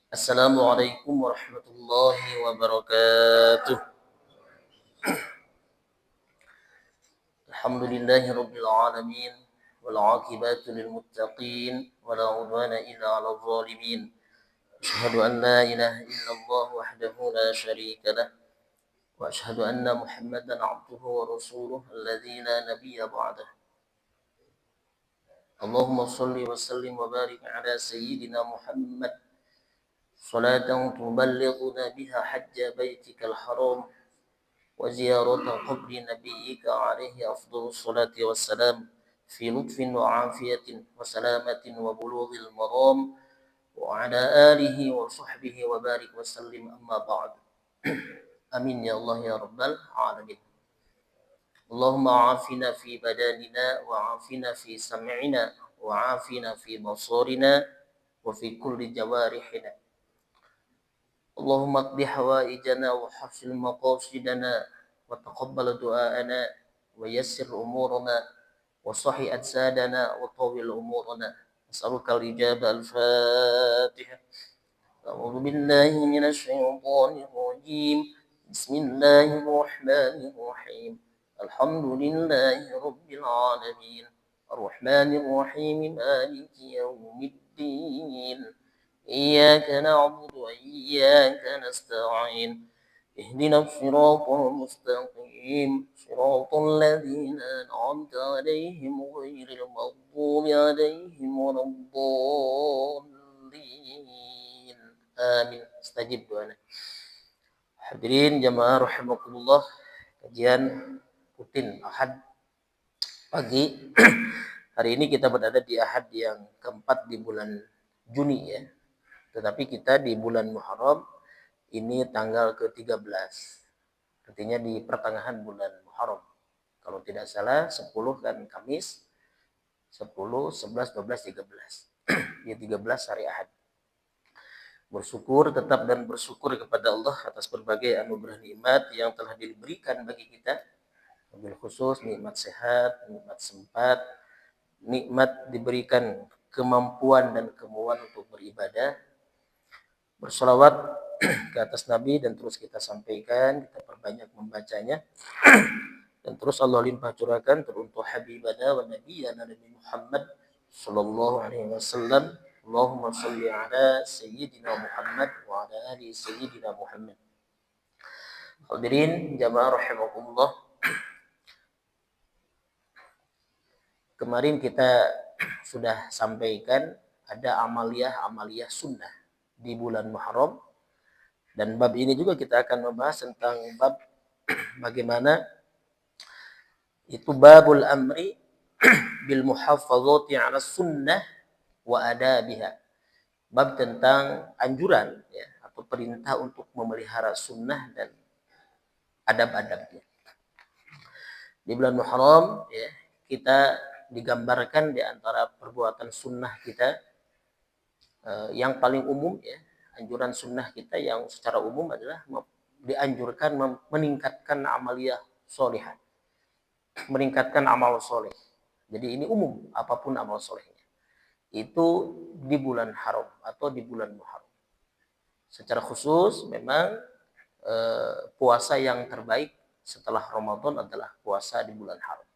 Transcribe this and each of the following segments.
Assalamualaikum warahmatullahi wabarakatuh. Alhamdulillahi rabbil alamin wal aqibatu lil muttaqin wala udwana illa 'alal zalimin. Asyhadu an la ilaha illallah wahdahu la syarika lah wa asyhadu anna Muhammadan 'abduhu wa rasuluhu alladzi la nabiyya ba'dah. Allahumma shalli wa sallim wa barik ala sayyidina Muhammad salatan tuballighuna biha hajja baitikal haram وزيارة قبر نبيك عليه أفضل الصلاة والسلام في لطف وعافية وسلامة وبلوغ المرام وعلى آله وصحبه وبارك وسلم أما بعد. آمين يا الله يا رب العالمين. اللهم عافنا في بداننا وعافنا في سمعنا وعافنا في بصرنا وفي كل جوارحنا. اللهم اقض حوائجنا وحسن مقاصدنا وتقبل دعاءنا ويسر أمورنا وصحي أجسادنا وطول أمورنا. نسألك الإجابة. الفاتحة. أعوذ بالله من الشيطان الرجيم. بسم الله الرحمن الرحيم. الحمد لله رب العالمين الرحمن الرحيم مالك يوم الدين إياك نعبد وإياك نستعين اهدنا الصراط المستقيم صراط الذين أنعمت عليهم غير المغضوب عليهم ولا الضالين آمين. Istajib doanya. Hadirin jamaah rahimakumullah, kajian rutin Ahad pagi. Hari ini kita berada di Ahad yang keempat di bulan Juni ya. Tetapi kita di bulan Muharram ini tanggal ke-13. Artinya di pertengahan bulan Muharram. Kalau tidak salah 10 kan Kamis, 10, 11, 12, 13. Di 13 hari Ahad. Bersyukur tetap dan bersyukur kepada Allah atas berbagai anugerah nikmat yang telah diberikan bagi kita. Wabil khusus nikmat sehat, nikmat sempat, nikmat diberikan kemampuan dan kemauan untuk beribadah. Bersolawat ke atas Nabi dan terus kita sampaikan, kita perbanyak membacanya. Dan terus Allah limpah curahkan teruntuk habibana wa nabiyana Nabi Muhammad sallallahu alaihi wasallam. Allahumma shalli ala sayyidina Muhammad wa ala ali sayyidina Muhammad. Hadirin jamaah rahimakumullah. Kemarin kita sudah sampaikan ada amaliyah sunnah di bulan Muharram, dan bab ini juga kita akan membahas tentang bab bagaimana itu babul amri bil muhafazati 'ala sunnah wa adabiha. Bab tentang anjuran ya, atau perintah untuk memelihara sunnah dan adab-adabnya. Di bulan Muharram ya, kita digambarkan di antara perbuatan sunnah kita yang paling umum ya, anjuran sunnah kita yang secara umum adalah dianjurkan meningkatkan amaliyah sholihah, meningkatkan amal soleh. Jadi ini umum, apapun amal solehnya itu di bulan haram atau di bulan Muharram. Secara khusus memang puasa yang terbaik setelah Ramadan adalah puasa di bulan haram.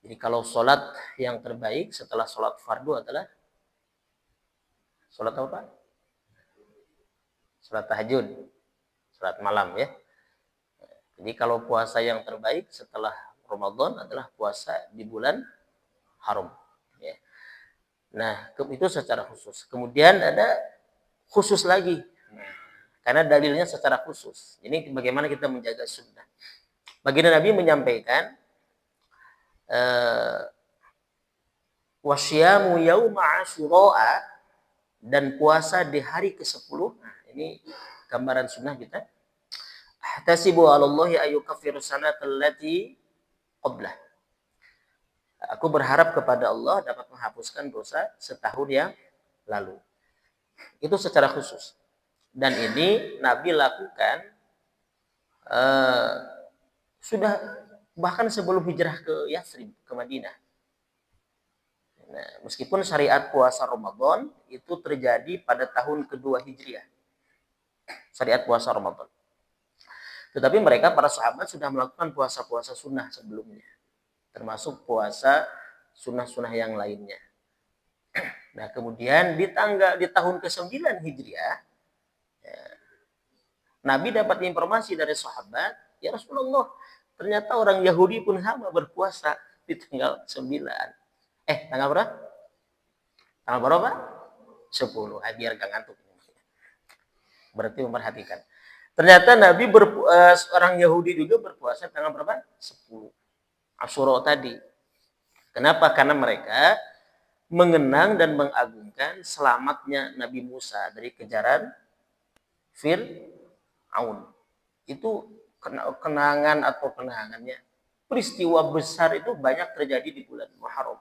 Jadi kalau sholat yang terbaik setelah sholat fardu adalah sholat apa? Sholat tahajud, sholat malam ya. Jadi kalau puasa yang terbaik setelah Ramadan adalah puasa di bulan haram. Ya. Nah, itu secara khusus. Kemudian ada khusus lagi. Karena dalilnya secara khusus. Ini bagaimana kita menjaga sunnah. Baginda Nabi menyampaikan, wasyamu yauma asyura, dan puasa di hari ke-10. Nah, ini gambaran sunnah kita. Ahtasibu 'alallahi ayyukaffiru sanatal lati qablah. Aku berharap kepada Allah dapat menghapuskan dosa setahun yang lalu. Itu secara khusus. Dan ini Nabi lakukan sudah bahkan sebelum hijrah ke Yathrib, ke Madinah. Nah, meskipun syariat puasa Ramadan itu terjadi pada tahun kedua Hijriah. Syariat puasa Ramadan. Tetapi mereka para sahabat sudah melakukan puasa-puasa sunnah sebelumnya. Termasuk puasa sunnah-sunnah yang lainnya. Nah, kemudian di tahun ke-9 Hijriah, Nabi dapat informasi dari sahabat, ya Rasulullah, ternyata orang Yahudi pun sama berpuasa di tanggal 9. Tanggal berapa? Tanggal berapa? 10. Biar gak ngantuk. Berarti memperhatikan. Ternyata Nabi orang Yahudi juga berpuasa tanggal berapa? 10. Asyura tadi. Kenapa? Karena mereka mengenang dan mengagungkan selamatnya Nabi Musa dari kejaran Fir'aun. Itu kenangan atau kenangannya. Peristiwa besar itu banyak terjadi di bulan Muharram.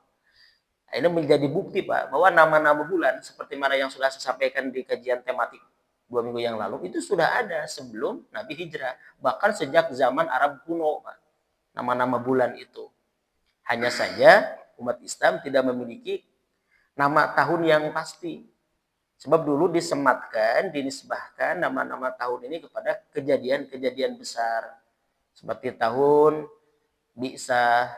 Ini menjadi bukti, Pak, bahwa nama-nama bulan seperti mana yang sudah saya sampaikan di kajian tematik 2 minggu yang lalu, itu sudah ada sebelum Nabi hijrah. Bahkan sejak zaman Arab kuno, Pak, nama-nama bulan itu. Hanya saja umat Islam tidak memiliki nama tahun yang pasti. Sebab dulu dinisbahkan nama-nama tahun ini kepada kejadian-kejadian besar. Seperti tahun Bi'sah,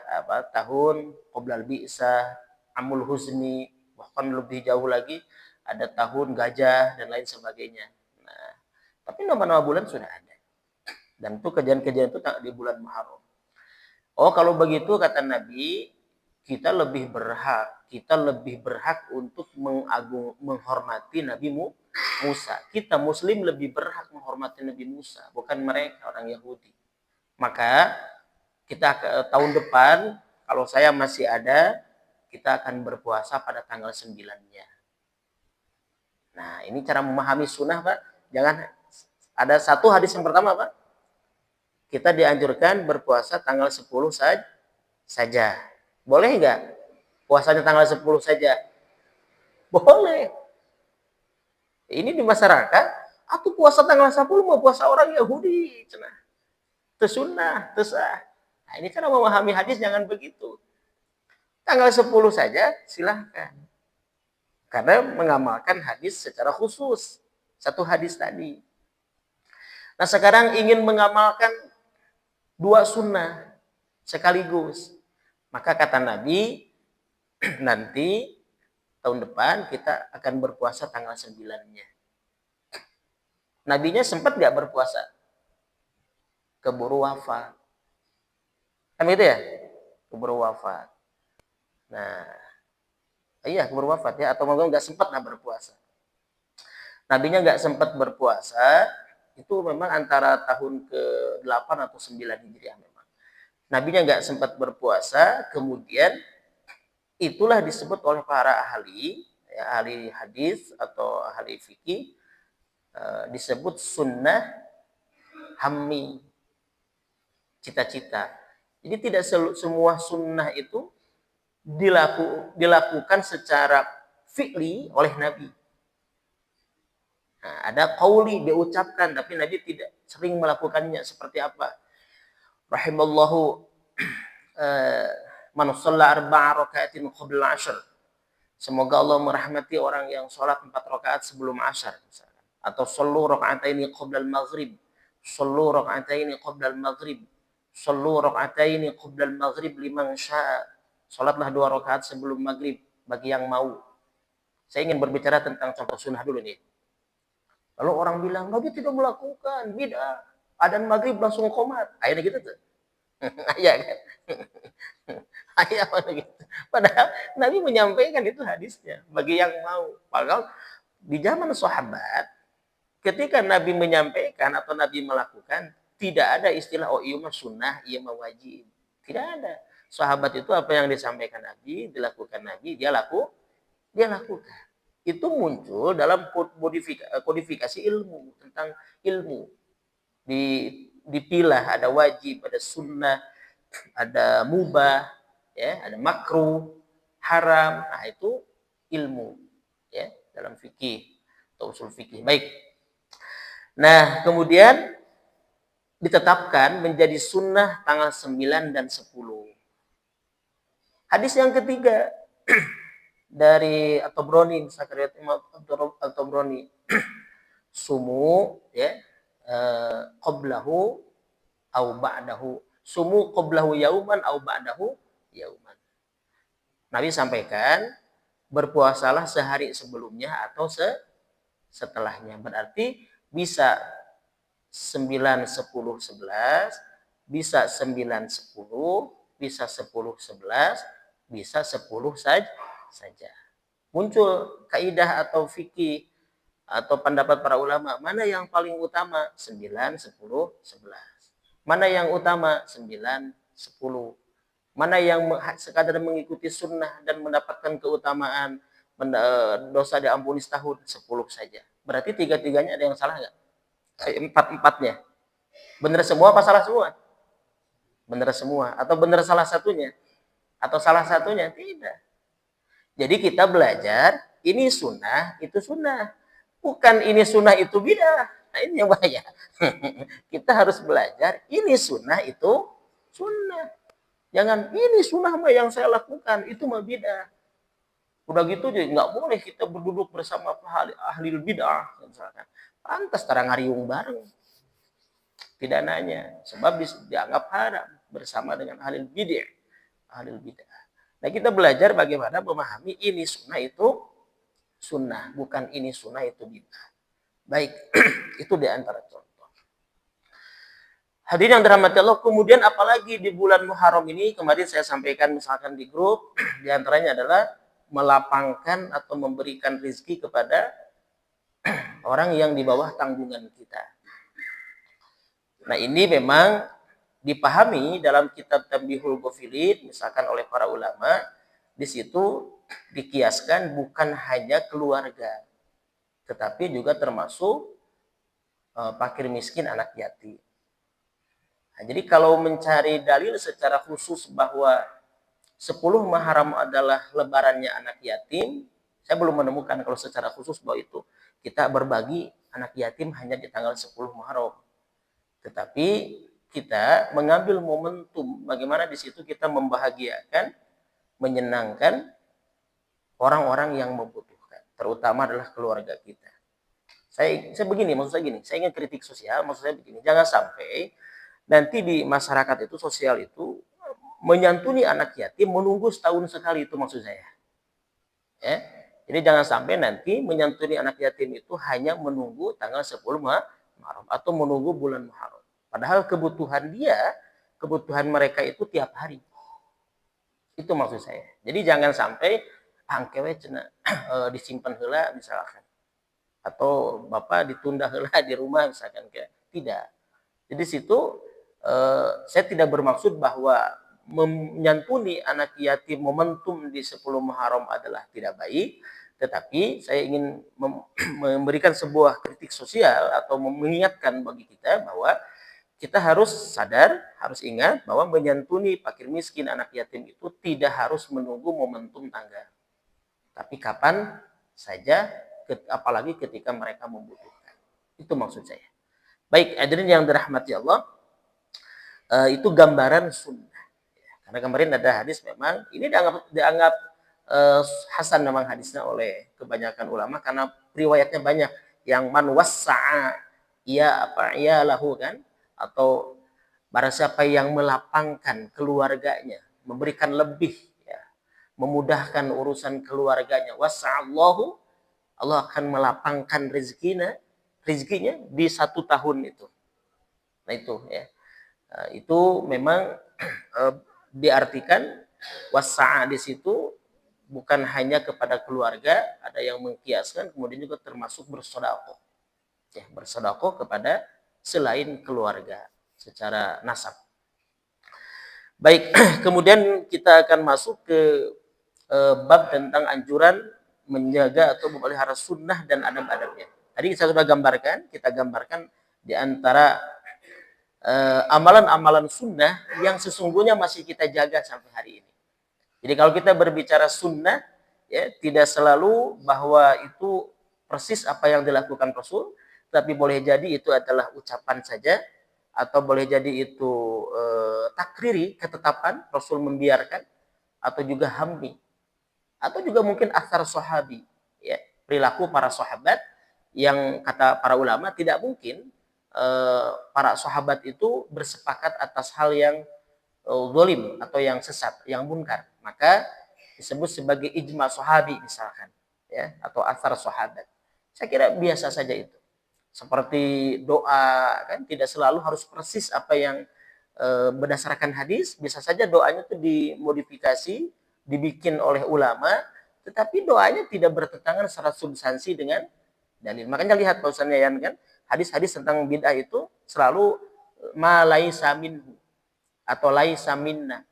tahun Qoblal Bi'sah, Amul Huzni, bahkan lebih jauh lagi ada tahun Gajah dan lain sebagainya. Nah, tapi nama-nama bulan sudah ada. Dan itu kejadian-kejadian itu di bulan Muharram. Oh, kalau begitu kata Nabi, kita lebih berhak untuk menghormati Nabi Musa. Kita Muslim lebih berhak menghormati Nabi Musa, bukan mereka orang Yahudi. Maka kita tahun depan, kalau saya masih ada, kita akan berpuasa pada tanggal 9-nya. Nah, ini cara memahami sunnah, Pak. Jangan ada satu hadis yang pertama, Pak. Kita dianjurkan berpuasa tanggal 10 saja. Boleh nggak puasanya tanggal 10 saja? Boleh. Ini di masyarakat, aku puasa tanggal 10 mau puasa orang Yahudi. Itu sunnah, itu sah. Nah, ini cara memahami hadis jangan begitu. Tanggal 10 saja silahkan. Karena mengamalkan hadis secara khusus. Satu hadis tadi. Nah, sekarang ingin mengamalkan 2 sunnah sekaligus. Maka kata Nabi, nanti tahun depan kita akan berpuasa tanggal 9-nya. Nabinya sempat gak berpuasa? Keburu wafat. Kan gitu ya? Keburu wafat. Nah, iya keburu wafat ya, atau mungkin nggak sempat berpuasa. Nabinya nggak sempat berpuasa, itu memang antara tahun ke-8 atau 9 Hijriah memang. Nabinya nggak sempat berpuasa, kemudian itulah disebut oleh para ahli, ya, ahli hadis atau ahli fikih, disebut sunnah hammi, cita-cita. Jadi tidak semua sunnah itu dilakukan secara fi'li oleh Nabi. Nah, ada qauli diucapkan, tapi Nabi tidak sering melakukannya. Seperti apa? Rahimallahu man shalla 4 rakaatin qabla 'ashr. Semoga Allah merahmati orang yang sholat 4 rakaat sebelum asar. Atau sallu raka'ataini qabla al-maghrib. Sallu raka'ataini qabla al-maghrib. Sallu raka'ataini qabla al-maghrib liman syaa. Salatlah 2 rakaat sebelum maghrib bagi yang mau. Saya ingin berbicara tentang contoh sunnah dulu nih. Lalu orang bilang, Nabi tidak melakukan, bid'ah. Adzan maghrib langsung qomat. Akhirnya gitu tuh. Iya kan? Ayah gitu. Padahal Nabi menyampaikan itu hadisnya bagi yang mau. Padahal di zaman sahabat, ketika Nabi menyampaikan atau Nabi melakukan, tidak ada istilah iya mah sunnah, iya mah wajib. Tidak ada. Sahabat itu apa yang disampaikan Nabi, dilakukan Nabi, dia lakukan. Itu muncul dalam kodifikasi ilmu, tentang ilmu. Dipilah, ada wajib, ada sunnah, ada mubah, ya, ada makruh, haram. Nah, itu ilmu, ya, dalam fikih atau usul fikih. Baik. Nah, kemudian ditetapkan menjadi sunnah tanggal 9 dan 10. Hadis yang ketiga, dari At-Tabrani, misalkan riwayat Imam At-Tabrani, sumu ya qablahu au ba'dahu, sumu qablahu yauman au ba'dahu yauman. Nabi sampaikan, berpuasalah sehari sebelumnya atau setelahnya. Berarti bisa 9, 10, 11, bisa 9, 10, bisa 10, 11, bisa 10 saja. Muncul kaidah atau fikih atau pendapat para ulama, mana yang paling utama? 9, 10, 11. Mana yang utama? 9, 10. Mana yang sekadar mengikuti sunnah dan mendapatkan keutamaan dosa diampuni setahun? 10 saja. Berarti tiga-tiganya ada yang salah nggak? Empat-empatnya. Benar semua apa salah semua? Benar semua. Atau benar salah satunya? Atau salah satunya? Tidak. Jadi kita belajar, ini sunnah, itu sunnah. Bukan ini sunnah, itu bidah. Nah ini yang bahaya. Kita harus belajar, ini sunnah, itu sunnah. Jangan, ini sunnah mah yang saya lakukan, itu mah bidah. Udah gitu jadi nggak boleh kita berduduk bersama ahli bidah. Misalkan. Pantas tarang hariung bareng. Tidak nanya. Sebab dianggap haram bersama dengan ahli bidah. Ahli bidah. Nah kita belajar bagaimana memahami ini sunnah itu sunnah. Bukan ini sunnah itu bidah. Baik, itu di antara contoh. Hadirin yang dirahmati Allah, kemudian apalagi di bulan Muharram ini, kemarin saya sampaikan misalkan di grup, di antaranya adalah melapangkan atau memberikan rezeki kepada orang yang di bawah tanggungan kita. Nah ini memang dipahami dalam kitab Tanbihul Ghafilin, misalkan oleh para ulama, di situ dikiaskan bukan hanya keluarga, tetapi juga termasuk fakir miskin, anak yatim. Nah, jadi kalau mencari dalil secara khusus bahwa 10 Muharram adalah lebarannya anak yatim, saya belum menemukan kalau secara khusus bahwa itu kita berbagi anak yatim hanya di tanggal 10 Muharram. Tetapi kita mengambil momentum bagaimana di situ kita membahagiakan, menyenangkan orang-orang yang membutuhkan, terutama adalah keluarga kita. Saya begini, maksud saya gini, saya ingin kritik sosial, maksud saya begini, jangan sampai nanti di masyarakat itu, sosial itu, menyantuni anak yatim menunggu setahun sekali, itu maksud saya. Ya. Jadi jangan sampai nanti menyantuni anak yatim itu hanya menunggu tanggal 10 Muharram atau menunggu bulan Muharram. Padahal kebutuhan kebutuhan mereka itu tiap hari. Itu maksud saya. Jadi jangan sampai angkewe cenah disimpan heula misalkan. Atau Bapak ditunda heula di rumah misalkan, kayak tidak. Jadi situ saya tidak bermaksud bahwa menyantuni anak yatim momentum di 10 Muharram adalah tidak baik, tetapi saya ingin memberikan sebuah kritik sosial atau mengingatkan bagi kita bahwa kita harus sadar, harus ingat bahwa menyantuni fakir miskin, anak yatim itu tidak harus menunggu momentum tanggal. Tapi kapan saja, apalagi ketika mereka membutuhkan. Itu maksud saya. Baik, hadirin yang dirahmati Allah, itu gambaran sunnah. Karena kemarin ada hadis memang ini dianggap hasan memang hadisnya oleh kebanyakan ulama karena riwayatnya banyak yang man wassa'a ya lahu kan, atau barang siapa yang melapangkan keluarganya, memberikan lebih ya, memudahkan urusan keluarganya, wassa'allahu, Allah akan melapangkan rezekinya di 1 tahun itu. Nah itu ya. Itu memang diartikan wasa'a di situ bukan hanya kepada keluarga, ada yang mengkiaskan kemudian juga termasuk bersedekah. Ya, bersedekah kepada selain keluarga secara nasab. Baik, kemudian kita akan masuk ke bab tentang anjuran menjaga atau memelihara sunnah dan adab-adabnya. Tadi saya sudah kita gambarkan di antara amalan-amalan sunnah yang sesungguhnya masih kita jaga sampai hari ini. Jadi kalau kita berbicara sunnah, ya tidak selalu bahwa itu persis apa yang dilakukan Rasul, tapi boleh jadi itu adalah ucapan saja, atau boleh jadi itu takriri, ketetapan Rasul membiarkan, atau juga hamdi. atau juga mungkin athar sahabi, ya, perilaku para sahabat yang kata para ulama tidak mungkin para sahabat itu bersepakat atas hal yang zalim atau yang sesat, yang munkar. Maka disebut sebagai ijma sahabi misalkan, ya, atau athar sahabat. Saya kira biasa saja itu. Seperti doa, kan tidak selalu harus persis apa yang berdasarkan hadis, bisa saja doanya itu dimodifikasi, dibikin oleh ulama, tetapi doanya tidak bertentangan secara substansi dengan dalil. Makanya lihat Pak Ustaz Yayan, kan hadis-hadis tentang bid'ah itu selalu ma laisa minhu atau laisa minna,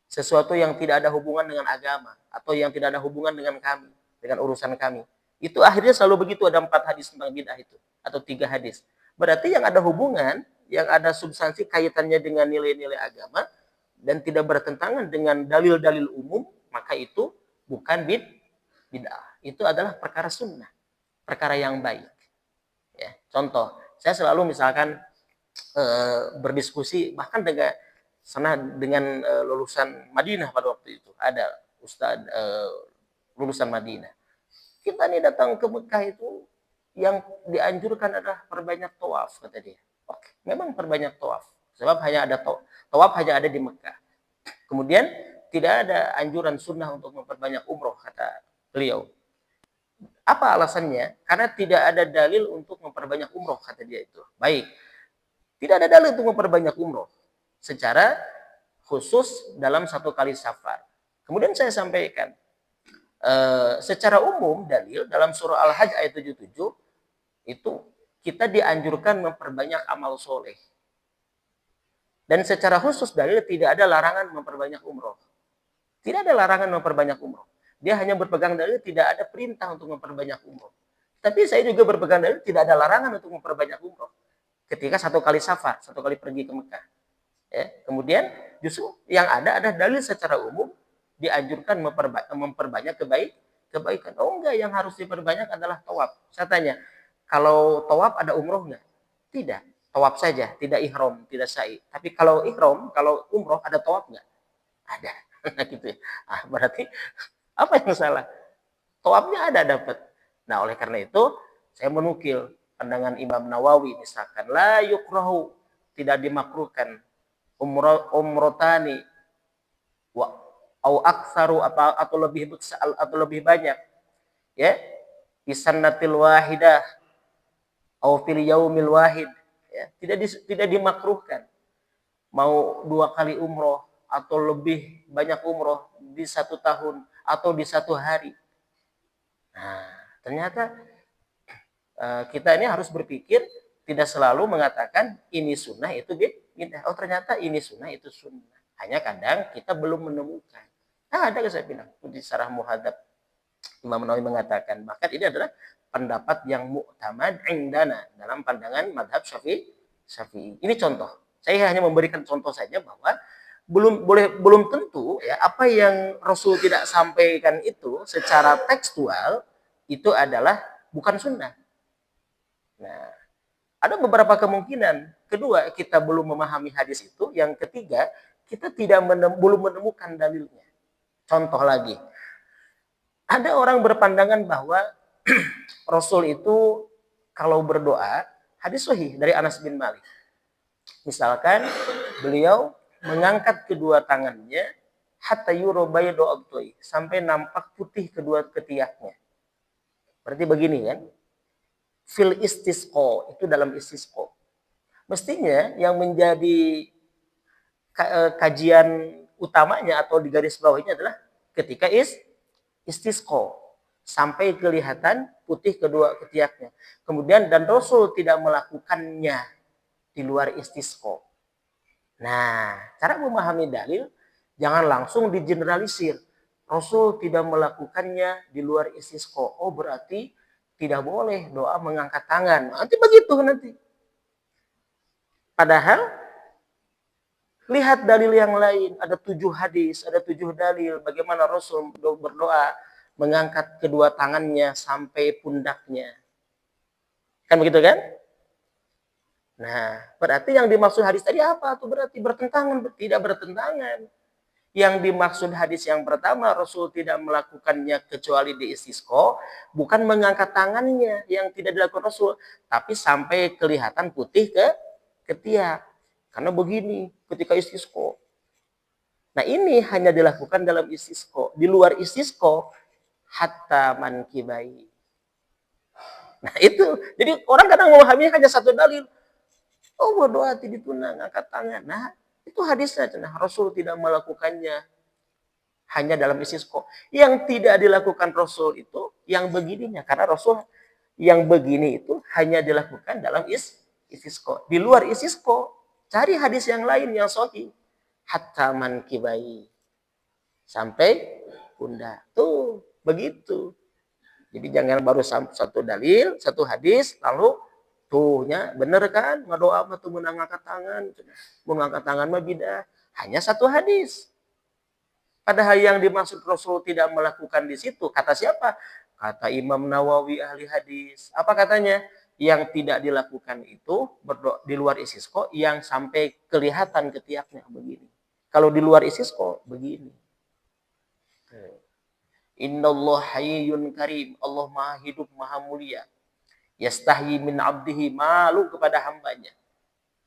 sesuatu yang tidak ada hubungan dengan agama atau yang tidak ada hubungan dengan kami, dengan urusan kami. Itu akhirnya selalu begitu, ada 4 hadis tentang bid'ah itu atau 3 hadis. Berarti yang ada hubungan, yang ada substansi kaitannya dengan nilai-nilai agama dan tidak bertentangan dengan dalil-dalil umum, maka itu bukan bid'ah. Itu adalah perkara sunnah, perkara yang baik. Ya, contoh, saya selalu misalkan berdiskusi bahkan dengan lulusan Madinah pada waktu itu, ada Ustadz lulusan Madinah. Kita nih datang ke Mekah itu yang dianjurkan adalah perbanyak tawaf, kata dia. Oke, memang perbanyak tawaf, sebab hanya ada tawaf hanya ada di Mekah. Kemudian tidak ada anjuran sunnah untuk memperbanyak umroh, kata beliau. Apa alasannya? Karena tidak ada dalil untuk memperbanyak umroh, kata dia itu. Baik, tidak ada dalil untuk memperbanyak umroh secara khusus dalam 1 kali safar. Kemudian saya sampaikan, secara umum dalil dalam surah Al-Hajj ayat 77 itu kita dianjurkan memperbanyak amal soleh. Dan secara khusus dalil tidak ada larangan memperbanyak umroh. Tidak ada larangan memperbanyak umroh. Dia hanya berpegang dalil tidak ada perintah untuk memperbanyak umroh. Tapi saya juga berpegang dalil tidak ada larangan untuk memperbanyak umroh ketika 1 kali safar, 1 kali pergi ke Mekah. Ya, kemudian justru yang ada dalil secara umum dianjurkan memperbanyak kebaikan. Oh enggak, yang harus diperbanyak adalah tawaf. Saya tanya, kalau tawaf ada umroh enggak? Tidak. Tawaf saja, tidak ihram, tidak sa'i. Tapi kalau ihram, kalau umroh ada tawaf enggak? Ada. Gitu ya. Ah, berarti apa yang salah? Tawafnya ada dapat. Nah, oleh karena itu saya menukil pandangan Imam Nawawi misalkan la yukrahu, tidak dimakruhkan umrotani wa au aktsaru atau lebih banyak, ya, bisannatil wahidah au fil yaumil wahid, ya, tidak dimakruhkan mau 2 kali umroh atau lebih banyak umroh di 1 tahun atau di 1 hari. Nah, ternyata kita ini harus berpikir tidak selalu mengatakan ini sunnah itu bid'ah. Oh, ternyata ini sunnah itu sunnah. Hanya kadang kita belum menemukan. Nah, ada saya bilang di Syarah Muhadzab Imam Nawawi mengatakan, bahkan ini adalah pendapat yang mu'tamad indana dalam pandangan madhab Syafi'i. Ini contoh. Saya hanya memberikan contoh saja bahwa belum tentu ya apa yang Rasul tidak sampaikan itu secara tekstual itu adalah bukan sunnah. Nah, ada beberapa kemungkinan. Kedua, kita belum memahami hadis itu. Yang ketiga, kita belum menemukan dalilnya. Contoh lagi, ada orang berpandangan bahwa Rasul itu kalau berdoa, hadis sahih dari Anas bin Malik. Misalkan beliau mengangkat kedua tangannya hatta yuro baydu abtoi, sampai nampak putih kedua ketiaknya. Berarti begini kan? Fil istisqa, itu dalam istisqa. Mestinya yang menjadi kajian utamanya atau di garis bawahnya adalah ketika istisqa, sampai kelihatan putih kedua ketiaknya. Kemudian dan Rasul tidak melakukannya di luar istisqa. Nah, cara memahami dalil jangan langsung digeneralisir. Rasul tidak melakukannya di luar istisqa. Oh, berarti tidak boleh doa mengangkat tangan. Nanti begitu nanti. Padahal lihat dalil yang lain. Ada 7 hadis, ada 7 dalil. Bagaimana Rasul berdoa mengangkat kedua tangannya sampai pundaknya. Kan begitu kan? Nah, berarti yang dimaksud hadis tadi apa? Itu berarti bertentangan. Tidak bertentangan. Yang dimaksud hadis yang pertama, Rasul tidak melakukannya kecuali di istisqa, bukan mengangkat tangannya yang tidak dilakukan Rasul, tapi sampai kelihatan putih ke ketiak. Karena begini ketika istisqa. Nah ini hanya dilakukan dalam istisqa. Di luar istisqa, hatta mankibai. Nah itu, jadi orang kadang memahami hanya satu dalil. Oh berdoa tidak tunang, angkat tangan. Nah itu hadisnya. Nah, Rasul tidak melakukannya hanya dalam istisqa. Yang tidak dilakukan Rasul itu yang begininya. Karena Rasul yang begini itu hanya dilakukan dalam istisqa. Di luar istisqa, cari hadis yang lain yang sahih. Hatta mankibai. Sampai pundak. Tuh, begitu. Jadi jangan baru satu dalil, satu hadis, lalu tuhnya bener kan? Ngedoa apa tuh mengangkat tangan. Mengangkat tangan mah bidah. Hanya satu hadis. Padahal yang dimaksud Rasul tidak melakukan di situ. Kata siapa? Kata Imam Nawawi ahli hadis. Apa katanya? Yang tidak dilakukan itu berdoa di luar istisqa yang sampai kelihatan ketiaknya begini. Kalau di luar istisqa begini. Innallah hayyun karim. Allah maha hidup, maha mulia. Yastahyi min abdihi, malu kepada hambanya.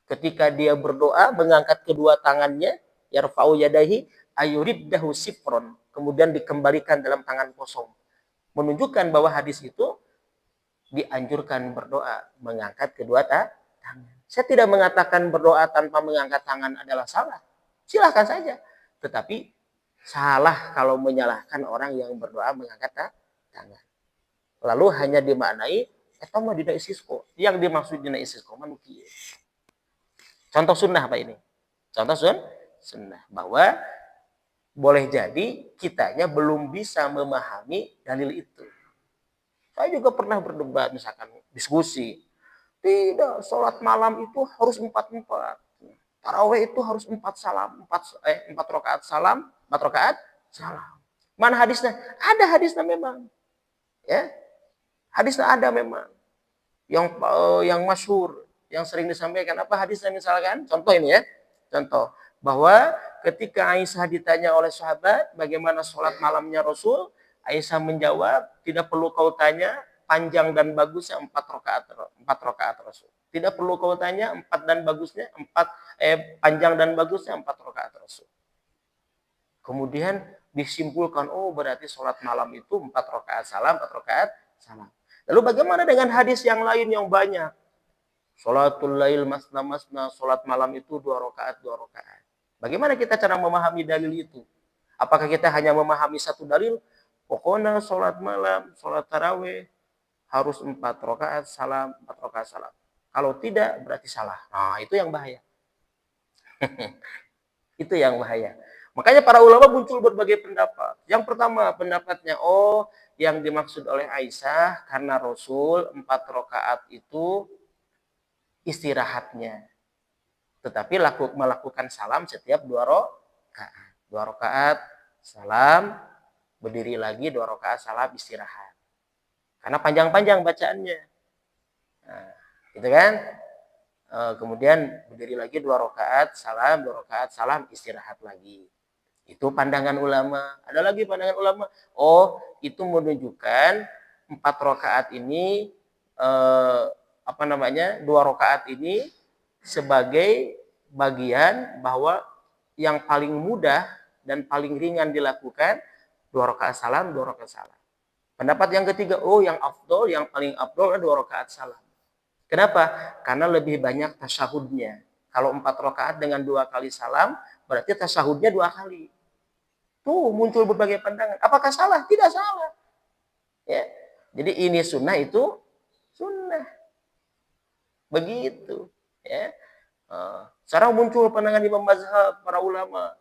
Ketika dia berdoa, mengangkat kedua tangannya, yarfa'u yadahi, ayuriddahu sifron. Kemudian dikembalikan dalam tangan kosong. Menunjukkan bahwa hadis itu dianjurkan berdoa, mengangkat kedua tangan. Saya tidak mengatakan berdoa tanpa mengangkat tangan adalah salah. Silahkan saja. Tetapi salah kalau menyalahkan orang yang berdoa mengangkat tangan. Lalu hanya dimaknai eta mah dina istisqa. Yang dimaksud dina istisqa mah kieu. Contoh sunnah apa ini? Contoh sunnah bahwa boleh jadi kitanya belum bisa memahami dalil itu. Saya juga pernah berdebat misalkan diskusi. Tidak, sholat malam itu harus 4-4. Tarawih itu harus 4 salam, 4 rakaat salam, 4 rakaat salam. Mana hadisnya? Ada hadisnya memang. Ya. Hadisnya ada memang. Yang masyhur, yang sering disampaikan apa hadisnya misalkan? Contoh ini ya. Contoh bahwa ketika Aisyah ditanya oleh sahabat bagaimana sholat malamnya Rasul, Aisyah menjawab, tidak perlu kau tanya panjang dan bagusnya 4 rakaat Rasul. Tidak perlu kau tanya 4 dan bagusnya panjang dan bagusnya 4 rakaat Rasul. Kemudian disimpulkan, oh berarti sholat malam itu 4 rakaat salam, 4 rakaat salam. Lalu bagaimana dengan hadis yang lain yang banyak? Sholatul lail masna masna, sholat malam itu 2 rakaat, 2 rakaat. Bagaimana kita cara memahami dalil itu? Apakah kita hanya memahami satu dalil? Pokoknya sholat malam, sholat tarawih harus 4 rakaat salam, 4 rakaat salam. Kalau tidak berarti salah. Nah itu yang bahaya. Itu yang bahaya. Makanya para ulama muncul berbagai pendapat. Yang pertama pendapatnya, oh yang dimaksud oleh Aisyah karena Rasul 4 rakaat itu istirahatnya. Tetapi melakukan salam setiap 2 rakaat. 2 rakaat salam, berdiri lagi 2 rakaat salam istirahat. Karena panjang-panjang bacaannya. Nah, gitu kan? Kemudian berdiri lagi 2 rakaat salam, 2 rakaat salam istirahat lagi. Itu pandangan ulama. Ada lagi pandangan ulama. Oh, itu menunjukkan 4 rakaat ini 2 rakaat ini sebagai bagian bahwa yang paling mudah dan paling ringan dilakukan 2 rakaat salam, 2 rakaat salam. Pendapat yang ketiga, oh yang afdol, yang paling afdol adalah 2 rakaat salam. Kenapa? Karena lebih banyak tasyahudnya. Kalau 4 rakaat dengan 2 kali salam, berarti tasyahudnya 2 kali. Tuh muncul berbagai pandangan. Apakah salah? Tidak salah. Ya. Jadi ini sunnah, itu sunnah. Begitu. Ya. Sekarang muncul pandangan Imam Mazhab, para ulama.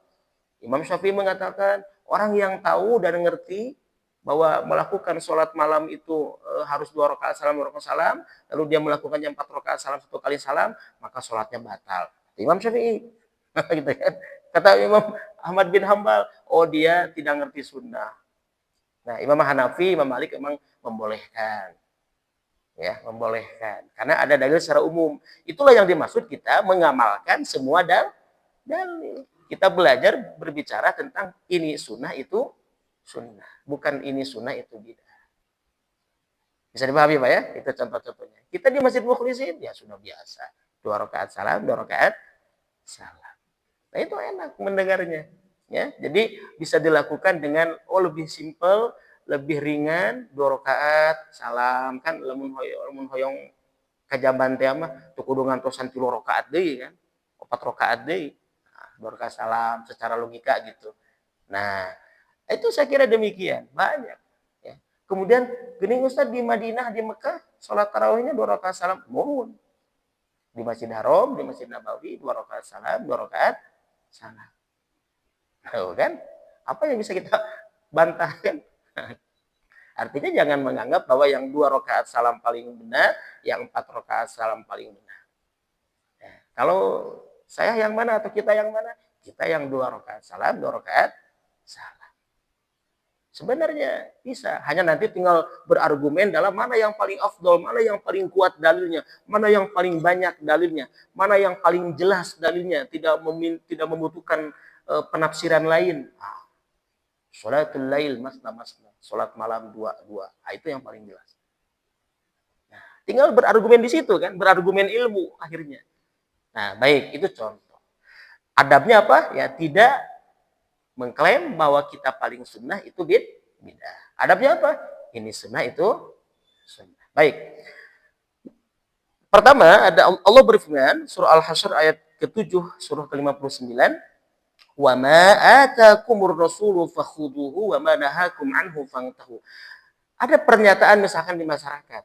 Imam Syafi'i mengatakan, orang yang tahu dan ngerti bahwa melakukan sholat malam itu harus 2 rakaat salam, 2 rakaat salam, lalu dia melakukannya 4 rakaat salam, 1 kali salam, maka sholatnya batal. Imam Syafi'i. Gitu kan? Kata Imam Ahmad bin Hambal, oh dia tidak ngerti sunnah. Nah, Imam Hanafi, Imam Malik memang membolehkan. Ya, membolehkan. Karena ada dalil secara umum. Itulah yang dimaksud kita mengamalkan semua dalil. kita belajar berbicara tentang ini sunnah itu sunnah, bukan ini sunnah itu bid'ah. Bisa dipahami Pak ya? Itu contoh-contohnya. Kita di Masjid Mukhlisin ya sunnah biasa. 2 rakaat salam, 2 rakaat salam. Nah itu enak mendengarnya. Ya, jadi bisa dilakukan dengan lebih simpel, lebih ringan, 2 rakaat salam kan lamun hoyong kajaban teh mah teu kudu ngantosan 3 rakaat deui kan. 4 rakaat deui. Nah, 2 rakaat salam secara logika gitu. Nah, itu saya kira demikian, banyak ya. Kemudian geuning Ustaz di Madinah, di Mekah, salat tarawihnya 2 rakaat salam, mohon. Di Masjid Haram, di Masjid Nabawi 2 rakaat salam, 2 rakaat salam. Tahu kan? Apa yang bisa kita bantah kan? Artinya jangan menganggap bahwa yang 2 rakaat salam paling benar, yang 4 rakaat salam paling benar. Ya, kalau saya yang mana atau kita yang mana? Kita yang 2 rakaat salam, 2 rakaat salam. Sebenarnya bisa, hanya nanti tinggal berargumen dalam mana yang paling afdol, mana yang paling kuat dalilnya, mana yang paling banyak dalilnya, mana yang paling jelas dalilnya, tidak membutuhkan penafsiran lain. Sholatul lail masna masna, sholat malam 2-2. Itu yang paling jelas. Nah, tinggal berargumen di situ kan, berargumen ilmu akhirnya. Nah, baik, itu contoh. Adabnya apa? Ya tidak mengklaim bahwa kita paling sunnah itu bid'ah. Adabnya apa? Ini sunnah itu sunnah. Baik. Pertama, ada Allah berfirman, surah Al-Hasyr ayat ke-7, surah ke-59, "Wa ma atakumur rasulu fakhuduhu wa ma nahakum anhu fantahu." Ada pernyataan misalkan di masyarakat,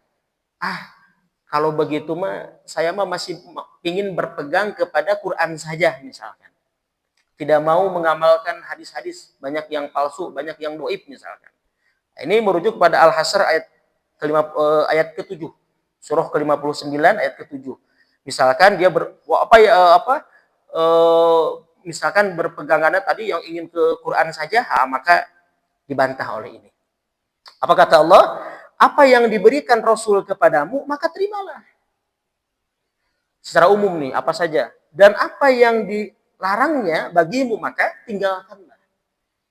kalau begitu mah saya mah masih ingin berpegang kepada Quran saja misalkan. Tidak mau mengamalkan hadis-hadis, banyak yang palsu, banyak yang doib misalkan. Ini merujuk pada Al-Hasyr ayat ke-7. Surah ke-59 ayat ke-7. Misalkan dia misalkan berpegangannya tadi yang ingin ke Quran saja, maka dibantah oleh ini. Apa kata Allah? Apa yang diberikan Rasul kepadamu, maka terimalah. Secara umum nih, apa saja. Dan apa yang dilarangnya bagimu, maka tinggalkanlah.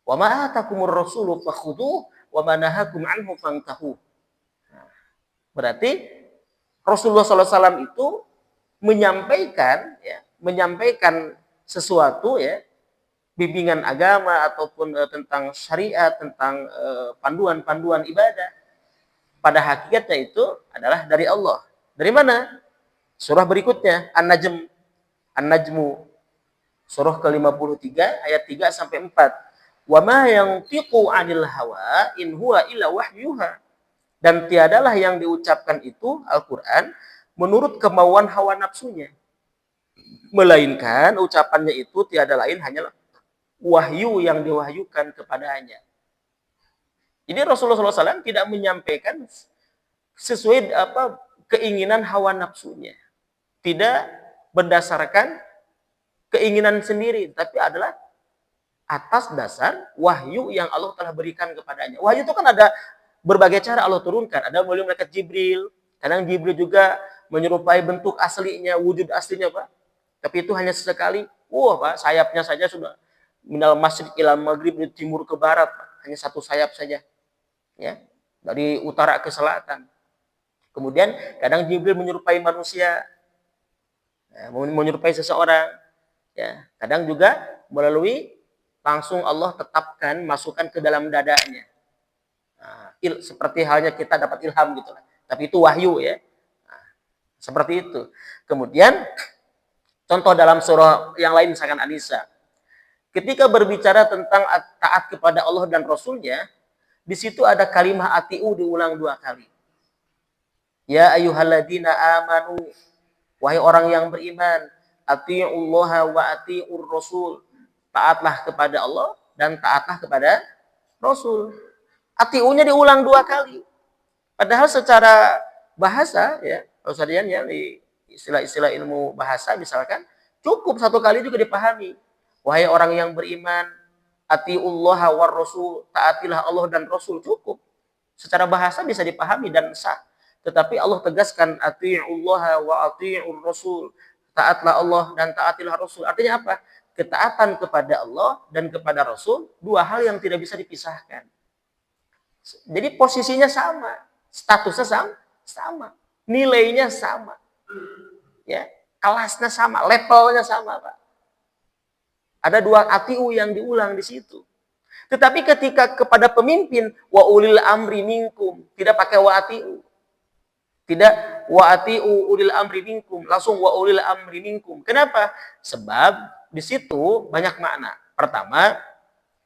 Wa ma atakumur rasulu fakhudhuh wa ma nahakum anhu fantahu. Berarti Rasulullah SAW itu menyampaikan sesuatu ya, bimbingan agama ataupun tentang syariat, tentang panduan-panduan ibadah. Pada hakikatnya itu adalah dari Allah. Dari mana? Surah berikutnya, An-Najmu. Surah ke-53 ayat 3 sampai 4. Wa ma yantiqu 'anil hawa in huwa illa wahyuha. Dan tiadalah yang diucapkan itu Al-Qur'an menurut kemauan hawa nafsunya. Melainkan ucapannya itu tiada lain hanyalah wahyu yang diwahyukan kepadanya. Jadi Rasulullah SAW tidak menyampaikan sesuai keinginan hawa nafsunya. Tidak berdasarkan keinginan sendiri, tapi adalah atas dasar wahyu yang Allah telah berikan kepadanya. Wahyu itu kan ada berbagai cara Allah turunkan. Ada melalui malaikat Jibril. Kadang Jibril juga menyerupai bentuk aslinya, wujud aslinya, Pak. Tapi itu hanya sesekali. Pak, sayapnya saja sudah minal masjid ilal maghrib, dari timur ke barat, Pak. Hanya satu sayap saja. Ya, dari utara ke selatan. Kemudian kadang Jibril menyerupai manusia, menyerupai seseorang. Ya, kadang juga melalui langsung Allah tetapkan, masukkan ke dalam dadanya. Seperti halnya kita dapat ilham gitu lah. Tapi itu wahyu ya. Seperti itu. Kemudian contoh dalam surah yang lain misalkan An-Nisa. Ketika berbicara tentang taat kepada Allah dan Rasulnya, di situ ada kalimat atiu diulang 2 kali. Ya ayyuhalladzina amanu, wahai orang yang beriman, atiullaha wa atiur rasul. Taatlah kepada Allah dan taatlah kepada Rasul. Atiunya diulang 2 kali. Padahal secara bahasa ya, kalau sekalian ya di istilah-istilah ilmu bahasa misalkan cukup 1 kali juga dipahami. Wahai orang yang beriman, atiullaha war rasul, taatilah Allah dan Rasul, cukup. Secara bahasa bisa dipahami dan sah. Tetapi Allah tegaskan atiullaha wa atiur rasul, taatlah Allah dan taatilah Rasul. Artinya apa? Ketaatan kepada Allah dan kepada Rasul, dua hal yang tidak bisa dipisahkan. Jadi posisinya sama, statusnya sama, nilainya sama, ya, kelasnya sama, levelnya sama, Pak. Ada dua atiu yang diulang di situ. Tetapi ketika kepada pemimpin, wa ulil amri minkum, tidak pakai wa atiu. Tidak wa atiu ulil amri minkum, langsung wa ulil amri minkum. Kenapa? Sebab di situ banyak makna. Pertama,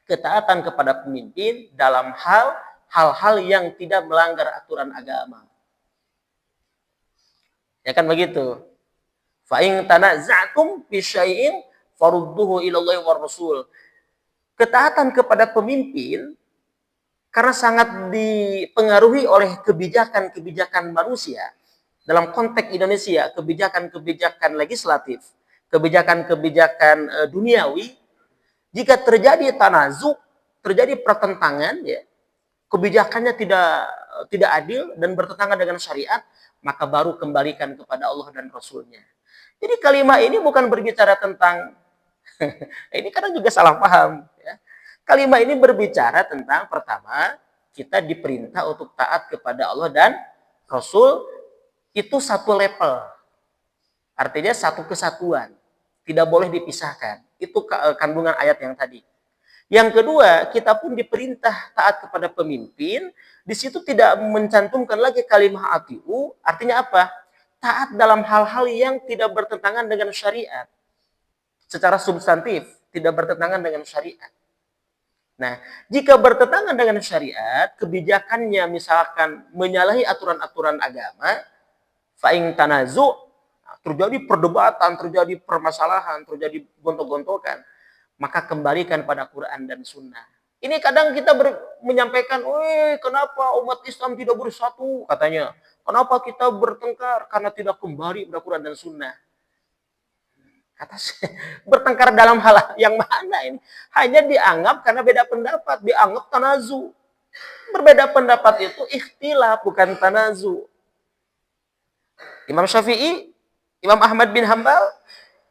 ketaatan kepada pemimpin dalam hal-hal yang tidak melanggar aturan agama. Ya kan begitu. Fa in tanaza'tum fi syai'in farudduhu ila Allah war Rasul. Ketaatan kepada pemimpin karena sangat dipengaruhi oleh kebijakan-kebijakan manusia. Dalam konteks Indonesia, kebijakan-kebijakan legislatif, kebijakan-kebijakan duniawi, jika terjadi tanazuk, terjadi pertentangan, ya, kebijakannya tidak adil dan bertentangan dengan syariat, maka baru kembalikan kepada Allah dan Rasulnya. Jadi kalimat ini bukan berbicara tentang ini kadang juga salah paham. Ya. Kalimat ini berbicara tentang pertama, kita diperintah untuk taat kepada Allah dan Rasul, itu satu level. Artinya satu kesatuan. Tidak boleh dipisahkan. Itu kandungan ayat yang tadi. Yang kedua, kita pun diperintah taat kepada pemimpin. Di situ tidak mencantumkan lagi kalimat atiu. Artinya apa? Taat dalam hal-hal yang tidak bertentangan dengan syariat. Secara substantif, tidak bertentangan dengan syariat. Nah, jika bertentangan dengan syariat, kebijakannya misalkan menyalahi aturan-aturan agama, fa'ing tanazu, terjadi perdebatan, terjadi permasalahan, terjadi gontok-gontokan, maka kembalikan pada Quran dan Sunnah. Ini kadang kita menyampaikan, kenapa umat Islam tidak bersatu, katanya. Kenapa kita bertengkar? Karena tidak kembali pada Quran dan Sunnah. Kata saya, bertengkar dalam hal yang mana ini? Hanya dianggap karena beda pendapat, dianggap tanazu. Berbeda pendapat itu ikhtilaf, bukan tanazu. Imam Syafi'i, Imam Ahmad bin Hambal,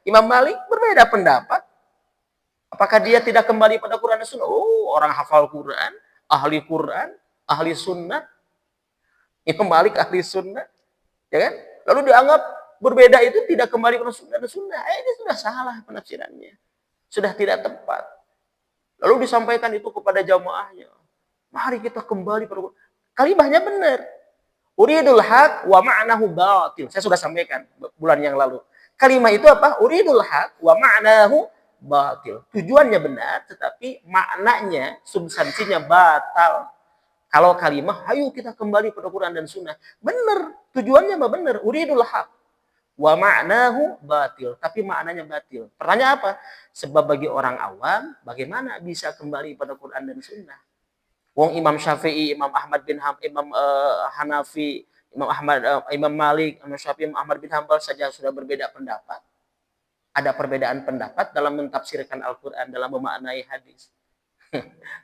Imam Malik berbeda pendapat. Apakah dia tidak kembali pada Quran dan Sunnah? Oh, orang hafal Quran, ahli sunnah. Imam Malik ahli sunnah. Ya kan? Lalu dianggap berbeda itu tidak kembali pada Quran dan Sunnah. Ini sudah salah penafsirannya. Sudah tidak tepat. Lalu disampaikan itu kepada jamaahnya. Mari kita kembali pada Quran. Kalimatnya benar. Uridul haq wa ma'nahu batil. Saya sudah sampaikan bulan yang lalu. Kalimat itu apa? Uridul haq wa ma'nahu batil. Tujuannya benar, tetapi maknanya, substansinya batal. Kalau kalimat, ayo kita kembali pada Quran dan Sunnah. Benar, tujuannya mah benar. Uridul haq wa ma'nahu batil. Tapi maknanya batil. Pertanyaan apa? Sebab bagi orang awam, bagaimana bisa kembali pada Quran dan Sunnah? Wong Imam Syafi'i, Imam Ahmad bin Imam Hanafi, Imam Malik, Imam Syafi'i, Imam Ahmad bin Hambal saja sudah berbeda pendapat. Ada perbedaan pendapat dalam mentafsirkan Al-Quran, dalam memaknai hadis.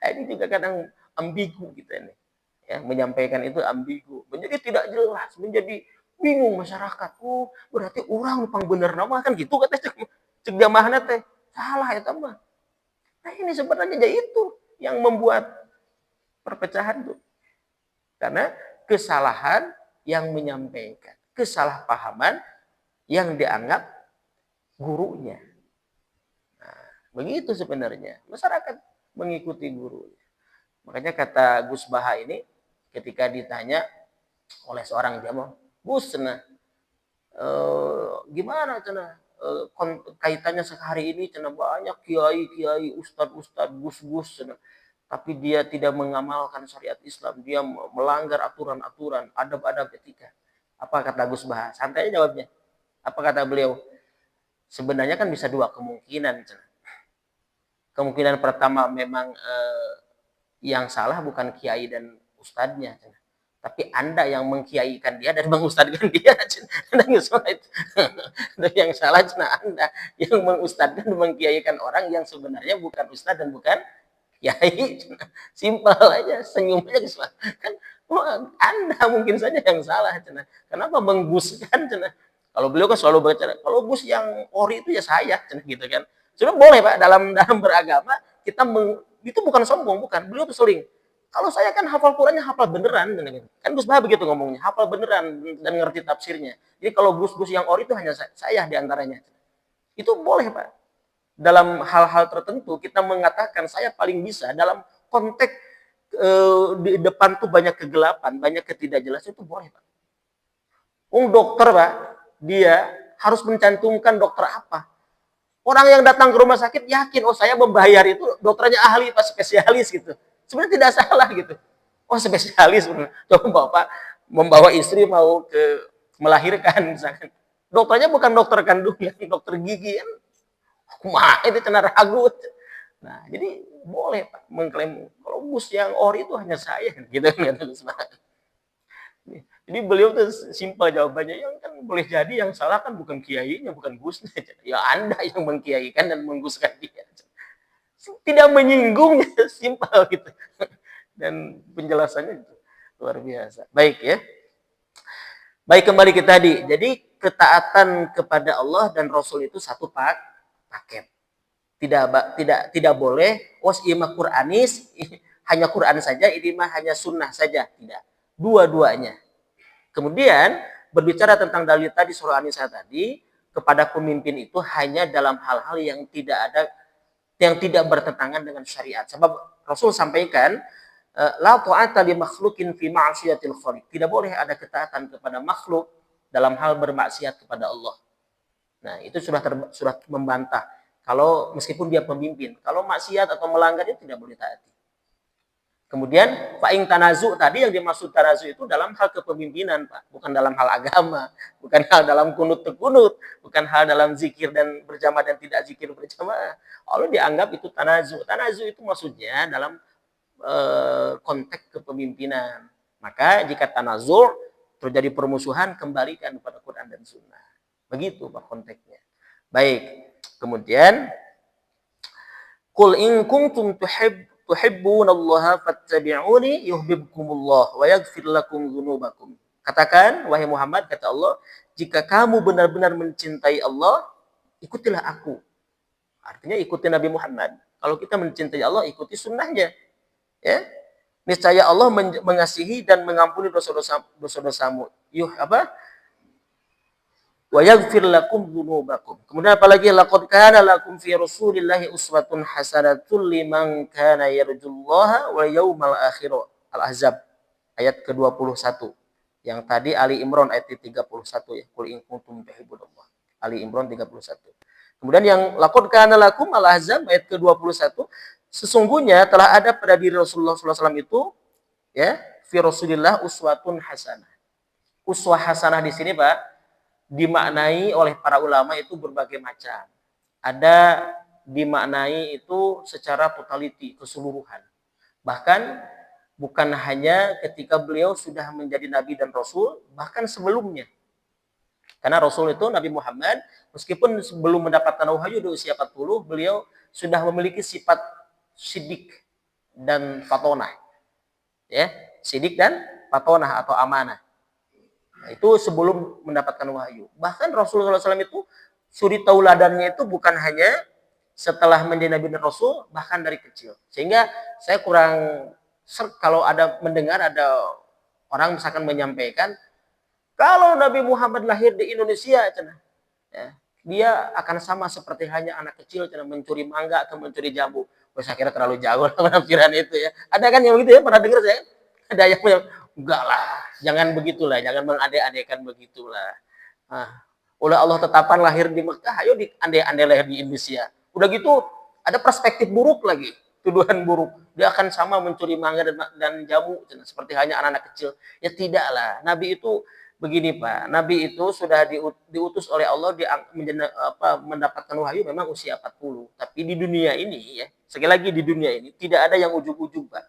Ini juga kadang ambigu kita ini. Ya, menyampaikan itu ambigu. Menjadi tidak jelas, menjadi bingung masyarakat. Oh, berarti orang pang bener nama kan gitu kata cek jamaahna teh. Salah ya tambah. Nah, ini sebenarnya itu yang membuat perpecahan tuh. Karena kesalahan yang menyampaikan, kesalahpahaman yang dianggap gurunya. Nah, begitu sebenarnya. Masyarakat mengikuti gurunya. Makanya kata Gus Baha ini ketika ditanya oleh seorang jamaah, Gus, gimana cina kaitannya sehari ini cina banyak kiai, ustad, gus, tapi dia tidak mengamalkan syariat Islam, dia melanggar aturan-aturan, adab-adab etika. Apa kata Gus Baha? Santai jawabnya. Apa kata beliau? Sebenarnya kan bisa dua kemungkinan. Kemungkinan pertama memang yang salah bukan kiai dan ustadznya, tapi Anda yang mengkiaikan dia dan mengustadkan dia. Yang salah cina Anda yang mengustadkan dan mengkiaikan orang yang sebenarnya bukan ustadz dan bukan kiai. Simpel aja, senyum aja. Kan Anda mungkin saja yang salah. Kenapa mengguskan? Kalau beliau kan selalu berbicara, kalau Gus yang ori itu ya saya, gitu kan. Sebenarnya boleh Pak, dalam beragama kita itu bukan sombong, bukan. Beliau tuh sering. Kalau saya kan hafal Qurannya hafal beneran, gitu. Kan Gus Bah begitu ngomongnya, hafal beneran dan ngerti tafsirnya. Jadi kalau Gus-Gus yang ori itu hanya saya diantaranya. Itu boleh Pak. Dalam hal-hal tertentu kita mengatakan saya paling bisa dalam konteks di depan tuh banyak kegelapan, banyak ketidakjelasan itu boleh Pak. Dokter Pak, dia harus mencantumkan dokter apa. Orang yang datang ke rumah sakit yakin, oh saya membayar itu dokternya ahli, Pak, spesialis gitu. Sebenarnya tidak salah gitu. Oh spesialis, coba Bapak membawa istri mau ke melahirkan misalkan. Dokternya bukan dokter kandungan, dokter gigi kan. Mah itu cina ragu. Nah, jadi boleh Pak mengklaim kalau bus yang ori itu hanya saya gitu kan. Jadi beliau tuh simpel jawabannya, yang kan boleh jadi yang salah kan bukan kiainya, bukan gusnya, ya Anda yang mengkiaikan dan mengguskan dia. Tidak menyinggung, simpel gitu. Dan penjelasannya itu luar biasa. Baik ya. Baik, kembali ke tadi. Jadi ketaatan kepada Allah dan Rasul itu satu paket. Tidak boleh imah Quranis hanya Quran saja, ini mah hanya sunnah saja, tidak. Dua-duanya. Kemudian berbicara tentang dalil tadi surah An-Nisa tadi, kepada pemimpin itu hanya dalam hal-hal yang tidak bertentangan dengan syariat. Sebab Rasul sampaikan, la ta'ata li makhlukin fi ma'siyatil khaliq. Tidak boleh ada ketaatan kepada makhluk dalam hal bermaksiat kepada Allah. Nah, itu sudah membantah. Kalau meskipun dia pemimpin, kalau maksiat atau melanggar itu tidak boleh taati. Kemudian fa'ing tanazu tadi yang dimaksud tanazu itu dalam hal kepemimpinan Pak, bukan dalam hal agama, bukan hal dalam kunut tekunut, bukan hal dalam zikir dan berjamaah dan tidak zikir berjamaah. Allah dianggap itu tanazu. Tanazu itu maksudnya dalam konteks kepemimpinan. Maka jika tanazu terjadi permusuhan, kembalikan kepada Quran dan Sunnah. Begitu Pak konteksnya. Baik. Kemudian qul in kuntum tuhibbunallaha fattabi'uni yuhibbukumullah wa yaghfir lakum dzunubakum. Katakan wahai Muhammad, kata Allah, jika kamu benar-benar mencintai Allah, ikutilah aku. Artinya ikuti Nabi Muhammad. Kalau kita mencintai Allah, ikuti sunnahnya. Ya. Niscaya Allah mengasihi dan mengampuni dosa-dosamu. Wa yaghfir lakum dzunubakum. Kemudian apalagi laqad kana lakum fi Rasulillahi uswatun hasanatun liman kana yarjullaha wal yaumal akhir. Al-Ahzab ayat ke-21. Yang tadi Ali Imran ayat 31 ya. Qul in kuntum tuhibbunallah. Ali Imran 31. Kemudian yang laqad kana lakum Al-Ahzab ayat ke-21, sesungguhnya telah ada pada diri Rasulullah SAW itu ya, fi Rasulillah uswatun hasanah. Uswah hasanah di sini Pak dimaknai oleh para ulama itu berbagai macam. Ada dimaknai itu secara totality, keseluruhan. Bahkan bukan hanya ketika beliau sudah menjadi nabi dan rasul, bahkan sebelumnya. Karena Rasul itu Nabi Muhammad, meskipun belum mendapatkan wahyu di usia 40, beliau sudah memiliki sifat sidik dan fatonah. Ya, sidik dan fatonah atau amanah. Nah, itu sebelum mendapatkan wahyu. Bahkan Rasulullah SAW itu suri tauladannya itu bukan hanya setelah menjadi Nabi dan Rasul, bahkan dari kecil. Sehingga saya kurang kalau ada mendengar ada orang misalkan menyampaikan, kalau Nabi Muhammad lahir di Indonesia, ya, dia akan sama seperti hanya anak kecil, mencuri mangga atau mencuri jambu. Saya kira terlalu jauh penafsiran itu ya. Ada kan yang begitu ya, pernah dengar saya? Ada yang enggak lah, jangan begitulah, jangan mengandai-andaikan begitulah. Nah, oleh Allah tetapkan lahir di Mekah, ayo diandai-andai lahir di Indonesia. Udah gitu, ada perspektif buruk lagi, tuduhan buruk. Dia akan sama mencuri mangga dan jamu, seperti hanya anak-anak kecil. Ya tidaklah, Nabi itu begini Pak, Nabi itu sudah diutus oleh Allah mendapatkan wahyu memang usia 40. Tapi di dunia ini ya, sekali lagi di dunia ini tidak ada yang ujug-ujug Pak.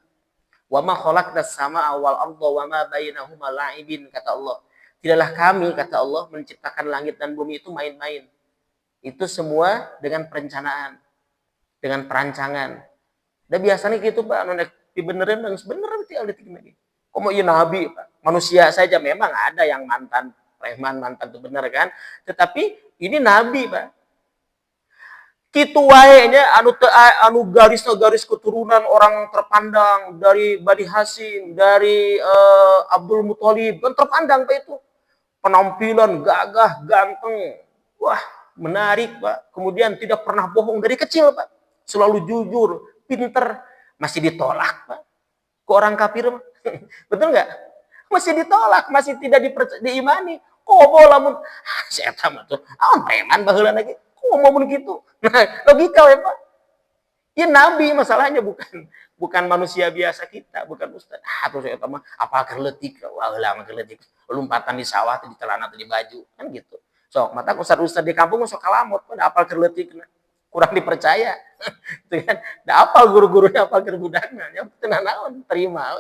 Wa ma khalaqnas samaa wal arda wa ma bainahuma la'ibin, kata Allah. Tidaklah kami, kata Allah, menciptakan langit dan bumi itu main-main. Itu semua dengan perencanaan, dengan perancangan. Dan biasanya gitu Pak, nonek beneran dan sebenarnya itu ada lagi. Komo iya nabi Pak. Manusia saja memang ada yang mantan preman mantan itu benar kan. Tetapi ini nabi, Pak. Kitu wae nya anu garis keturunan orang terpandang dari Bani Hasyim, dari Abdul Muthalib, kan terpandang Pak itu. Penampilan gagah, ganteng. Wah, menarik, Pak. Kemudian tidak pernah bohong dari kecil, Pak. Selalu jujur, pinter, masih ditolak, Pak. Ke orang kafir, betul nggak? Masih ditolak, masih tidak diimani. Kok lamun saya tahu tuh, preman baheula lagi. Kok ngomong gitu? Nah, logika ya, Pak. Ya nabi masalahnya bukan manusia biasa kita, bukan ustaz. Terus saya mah apa kerletik, wah lama kerletik. Lompatan di sawah, di celana, di baju, kan gitu. Sok, mata ustaz-ustaz di kampung sok kalamot, pada apal kerletik, kurang dipercaya. Gitu kan. Da apal guru-gurunya apal keur budakna, nya teu naon, terima.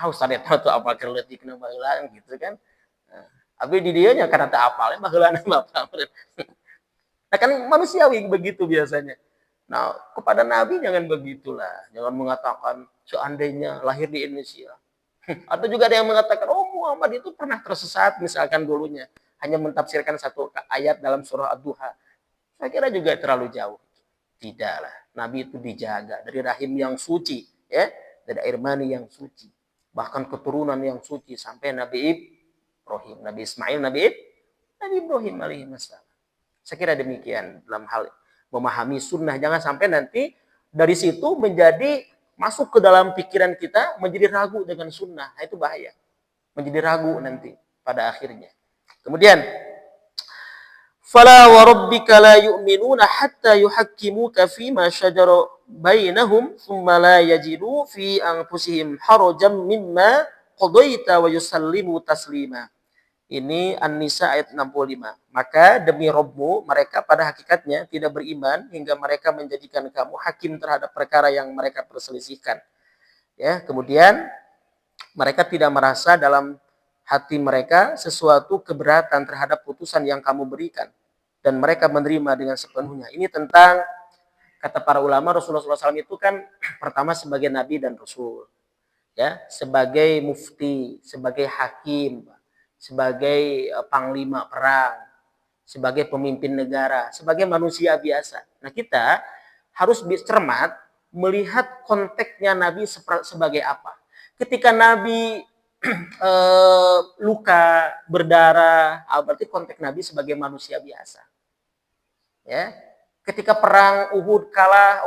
Ustaz eta tuh apal kerletikna baheula gitu kan. Abi di dieu nya karena teu apalnya baheulana Bapak. Nah kan manusiawi begitu biasanya. Nah kepada Nabi jangan begitulah. Jangan mengatakan seandainya lahir di Indonesia. Atau juga ada yang mengatakan, oh Muhammad itu pernah tersesat misalkan dulunya. Hanya mentafsirkan satu ayat dalam surah Ad-Duha. Saya kira juga terlalu jauh. Tidaklah. Nabi itu dijaga dari rahim yang suci. Ya, dari air mani yang suci. Bahkan keturunan yang suci. Sampai Nabi Ibrahim, Nabi Ismail, Nabi Ibrahim alaihissalam. Saya kira demikian dalam hal memahami sunnah. Jangan sampai nanti dari situ menjadi masuk ke dalam pikiran kita menjadi ragu dengan sunnah. Nah, itu bahaya. Menjadi ragu nanti pada akhirnya. Kemudian, fala wa rabbika la yu'minuna hatta yuhakkimuka fima syajara bainahum thumma la yajidu fi anfusihim harajan mimma qadaita wa yusallimu taslima. Ini An-Nisa ayat 65. Maka demi Rabbmu, mereka pada hakikatnya tidak beriman hingga mereka menjadikan kamu hakim terhadap perkara yang mereka perselisihkan. Ya, kemudian mereka tidak merasa dalam hati mereka sesuatu keberatan terhadap putusan yang kamu berikan dan mereka menerima dengan sepenuhnya. Ini tentang kata para ulama Rasulullah SAW itu kan pertama sebagai nabi dan rasul, ya, sebagai mufti, sebagai hakim, sebagai panglima perang, sebagai pemimpin negara, sebagai manusia biasa. Nah kita harus cermat melihat konteksnya Nabi sebagai apa. Ketika Nabi luka, berdarah, berarti konteks Nabi sebagai manusia biasa. Ya, ketika perang Uhud kalah,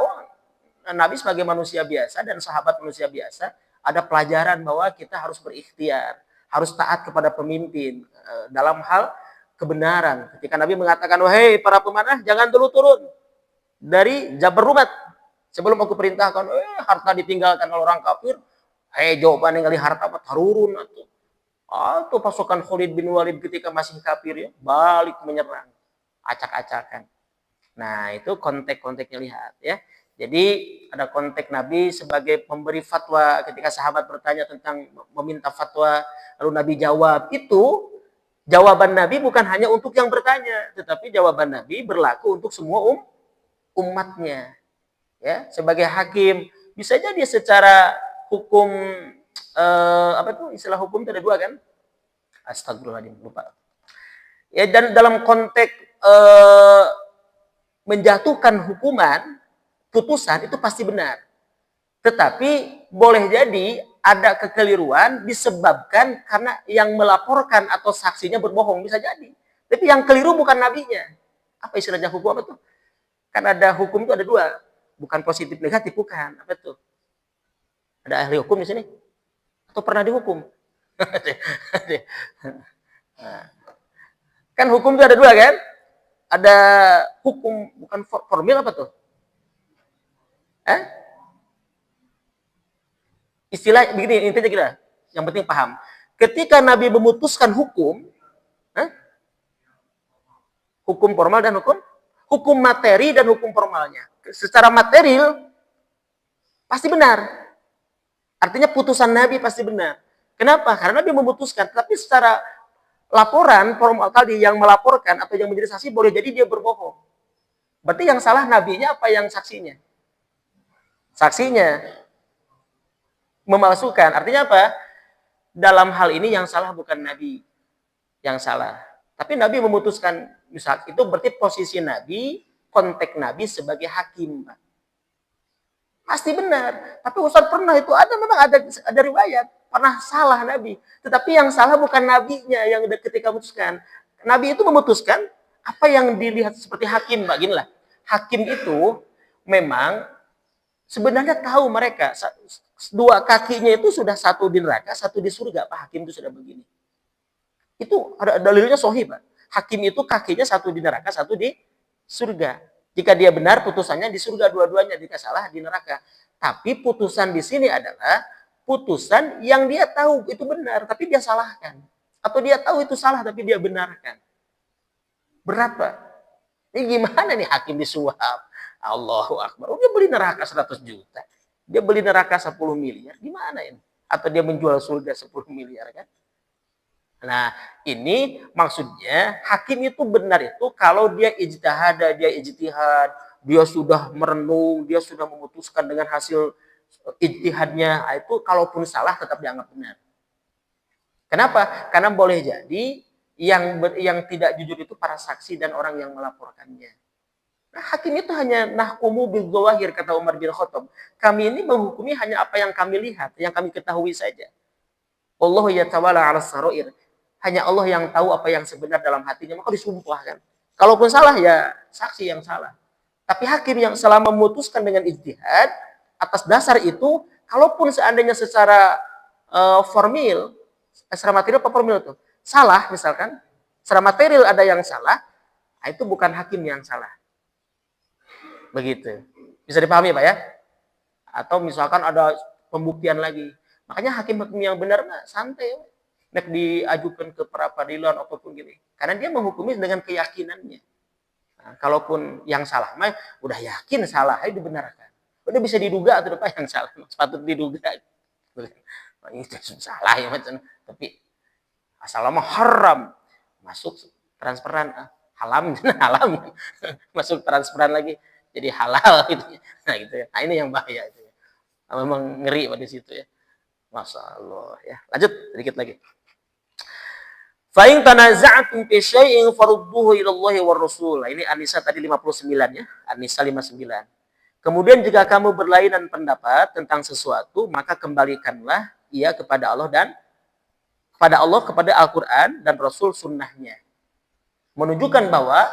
Nabi sebagai manusia biasa dan sahabat manusia biasa, ada pelajaran bahwa kita harus berikhtiar, harus taat kepada pemimpin dalam hal kebenaran. Ketika Nabi mengatakan, wahai para pemanah, jangan dulu turun dari Jabal Rumat sebelum aku perintahkan. Harta ditinggalkan oleh orang kafir. Jawaban ningali harta mah tarurun atuh. Atau pasukan Khalid bin Walid ketika masih kafir ya, balik menyerang, acak-acakan. Nah itu konteks-konteksnya lihat ya. Jadi ada konteks Nabi sebagai pemberi fatwa ketika sahabat bertanya tentang meminta fatwa, lalu Nabi jawab. Itu jawaban Nabi bukan hanya untuk yang bertanya, tetapi jawaban Nabi berlaku untuk semua umatnya. Ya, sebagai hakim bisa jadi secara hukum apa tuh istilah hukum itu ada dua kan? Astagfirullahaladzim, lupa. Ya dan dalam konteks menjatuhkan hukuman, putusan itu pasti benar. Tetapi boleh jadi ada kekeliruan disebabkan karena yang melaporkan atau saksinya berbohong, bisa jadi. Tapi yang keliru bukan nabinya. Apa istilahnya hukum apa tuh? Kan ada hukum itu ada dua, bukan positif negatif, bukan. Apa tuh? Ada ahli hukum di sini? Atau pernah dihukum? Kan hukum itu ada dua kan? Ada hukum, bukan formil apa tuh? Istilah begini, intinya kita, yang penting paham. Ketika Nabi memutuskan hukum, hukum formal dan hukum materi dan hukum formalnya. Secara material pasti benar. Artinya putusan Nabi pasti benar. Kenapa? Karena Nabi memutuskan, tapi secara laporan formal tadi yang melaporkan atau yang menjadi saksi boleh jadi dia berbohong. Berarti yang salah nabinya apa yang saksinya? Saksinya memalsukan. Artinya apa? Dalam hal ini yang salah bukan nabi. yang salah. Tapi Nabi memutuskan, misal itu berarti posisi Nabi, konteks Nabi sebagai hakim, Pak. Pasti benar. Tapi Ustaz pernah itu memang ada riwayat pernah salah Nabi. Tetapi yang salah bukan nabinya yang ketika memutuskan. Nabi itu memutuskan apa yang dilihat seperti hakim, Pak. Gini lah. Hakim itu memang sebenarnya tahu mereka dua kakinya itu sudah satu di neraka, satu di surga. Pak Hakim itu sudah begini. Itu ada dalilnya sahih, Pak. Hakim itu kakinya satu di neraka, satu di surga. Jika dia benar, putusannya di surga dua-duanya. Jika salah, di neraka. Tapi putusan di sini adalah putusan yang dia tahu itu benar, tapi dia salahkan. Atau dia tahu itu salah, tapi dia benarkan. Berat, Pak. Ini gimana nih hakim disuap? Allahu Akbar. Oh, dia beli neraka 100 juta. Dia beli neraka 10 miliar. Gimana ini? Atau dia menjual surga 10 miliar kan? Nah, ini maksudnya hakim itu benar itu kalau dia ijtihad, dia sudah merenung, dia sudah memutuskan dengan hasil ijtihadnya, itu kalaupun salah tetap dianggap benar. Kenapa? Karena boleh jadi yang tidak jujur itu para saksi dan orang yang melaporkannya. Nah, hakim itu hanya nahkumu bil dzawahir, kata Umar bin Khattab. Kami ini menghukumi hanya apa yang kami lihat, yang kami ketahui saja. Allah yatawalla 'alas sarair. Hanya Allah yang tahu apa yang sebenar dalam hatinya, maka disumpahkan. Kalaupun salah ya saksi yang salah. Tapi hakim yang selama memutuskan dengan ijtihad atas dasar itu, kalaupun seandainya secara formil, secara material apa formil itu salah, misalkan secara material ada yang salah, itu bukan hakim yang salah. Begitu. Bisa dipahami, Pak ya? Atau misalkan ada pembuktian lagi. Makanya hakim-hakim yang benar mah santai. Nek diajukan ke pra peradilan apapun gini. Karena dia menghukumi dengan keyakinannya. Nah, kalaupun yang salah mah udah yakin salah, ayo dibenarkan. Udah bisa diduga atau apa yang salah, patut diduga. Itu salah ya macam. Tapi asal mah haram. Masuk transferan halam halam. Masuk transferan lagi jadi halal gitu. Nah, gitu ya. Nah, ini yang bahaya itu ya. Nah, memang ngeri pada situ ya. Masya Allah ya. Lanjut sedikit lagi. Fa'in tanaza'tum fi syai'in farudduhu ila Allah war Rasul. Ini An-Nisa tadi 59 ya. An-Nisa 59. Kemudian jika kamu berlainan pendapat tentang sesuatu, maka kembalikanlah ia kepada Allah kepada Al-Qur'an dan Rasul sunnahnya. Menunjukkan bahwa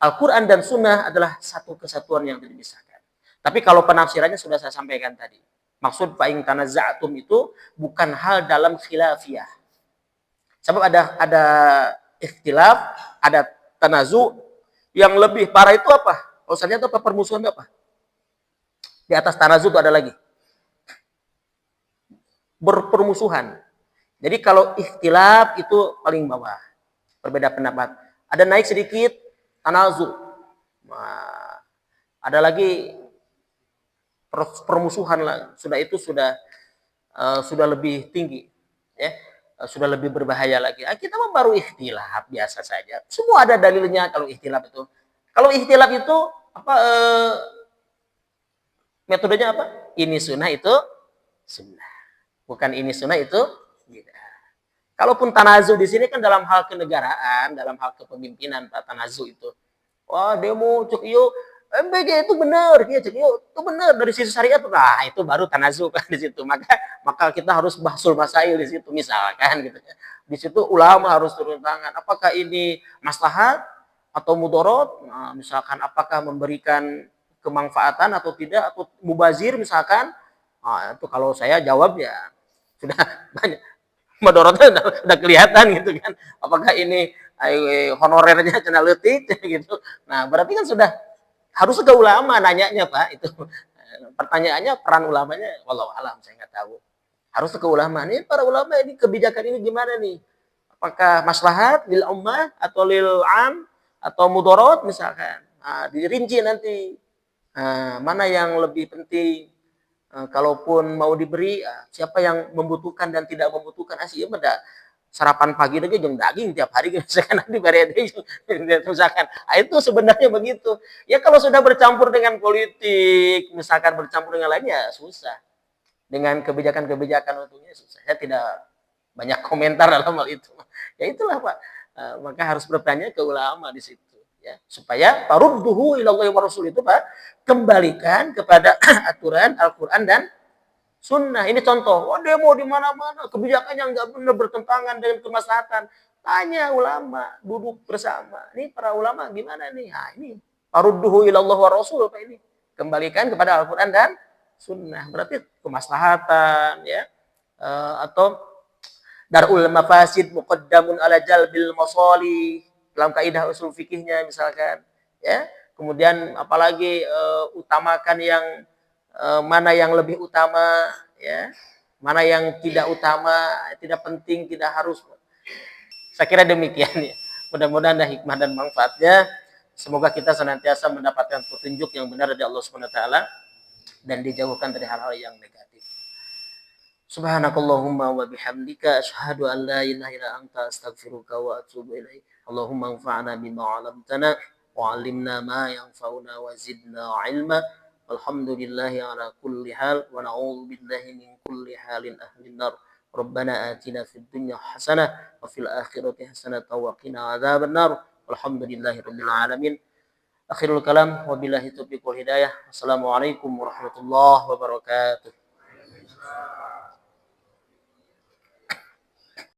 Al-Qur'an dan sunnah adalah satu kesatuan yang tidak dipisahkan. Tapi kalau penafsirannya sudah saya sampaikan tadi. Maksud fa'in tanaza'tum itu bukan hal dalam khilafiyah. Sebab ada ikhtilaf, ada tanazu, yang lebih parah itu apa? Ustaznya itu apa? Permusuhan itu apa? Di atas tanazu itu ada lagi. Berpermusuhan. Jadi kalau ikhtilaf itu paling bawah. Berbeda pendapat. Ada naik sedikit, tanazu. Nah, ada lagi permusuhan lah. Sudah itu sudah lebih tinggi. Ya. Sudah lebih berbahaya lagi. Kita baru ikhtilaf biasa saja. Semua ada dalilnya kalau ikhtilaf itu. Kalau ikhtilaf itu apa metodenya apa? Ini sunnah itu sunnah. Bukan ini sunnah itu bid'ah. Kalaupun tanazu di sini kan dalam hal kenegaraan, dalam hal kepemimpinan Pak tanazu itu. Wah, demo cek yuk MBG itu benar, ya cek yuk itu benar dari sisi syariat. Nah, itu baru tanazu kan di situ. Maka kita harus bahsul masail di situ misalkan gitu ya. Di situ ulama harus turun tangan. Apakah ini maslahat atau mudorot? Nah, misalkan apakah memberikan kemanfaatan atau tidak atau mubazir misalkan. Nah, itu kalau saya jawab ya sudah banyak mudorotnya udah kelihatan gitu kan. Apakah ini honorernya cenah leutik gitu. Nah, berarti kan sudah harus ke ulama nanyanya Pak itu. Pertanyaannya peran ulamanya wallahu alam saya nggak tahu. Harus ke ulama. Nih para ulama ini kebijakan ini gimana nih? Apakah maslahat lil ummah atau lil am atau mudorot misalkan. Nah, dirinci nanti. Nah, mana yang lebih penting? Kalaupun mau diberi, siapa yang membutuhkan dan tidak membutuhkan? Asih ya sarapan pagi lagi jeung daging tiap hari misalkan nanti barede misalkan. Itu sebenarnya begitu. Ya kalau sudah bercampur dengan politik, misalkan bercampur dengan lainnya susah. Dengan kebijakan-kebijakan untungnya susah. Saya tidak banyak komentar dalam hal itu. Ya itulah Pak, maka harus bertanya ke ulama di situ ya, supaya farudduhu ilallahi wa rasul itu Pak, kembalikan kepada aturan Al-Qur'an dan sunnah. Ini contoh, oh demo di mana-mana, kebijakan yang nggak benar bertentangan dengan kemaslahatan. Tanya ulama, duduk bersama. Ini para ulama gimana nih? Nah, ini farudduhu ilallah wa rasul Pak ini. Kembalikan kepada Al-Qur'an dan sunnah. Berarti kemaslahatan ya. Atau darul mafasid muqaddamun ala jalbil masalih dalam kaidah usul fikihnya misalkan ya. Kemudian apalagi utamakan yang mana yang lebih utama ya, mana yang tidak utama, tidak penting, tidak harus. Saya kira demikian ya. Mudah-mudahan ada hikmah dan manfaatnya. Semoga kita senantiasa mendapatkan petunjuk yang benar dari Allah Subhanahu wa taala dan dijauhkan dari hal-hal yang negatif. Subhanakallahumma wa bihamdika asyhadu an la ilaha illa anta astaghfiruka wa atubu ilaik. Allahumma anfa'na bima 'allamtana wa 'allimna ma yanfa'una wa zidna 'ilma. Alhamdulillahi ala kulli hal wa na'udzu billahi min kulli halin ahlin nar. Rabbana atina fid dunya hasanah wa fil akhirati hasanah wa qina adzaban nar. Walhamdulillahi rabbil alamin. Akhirul kalam wabillahi taufiq wal hidayah. Wassalamualaikum warahmatullahi wabarakatuh.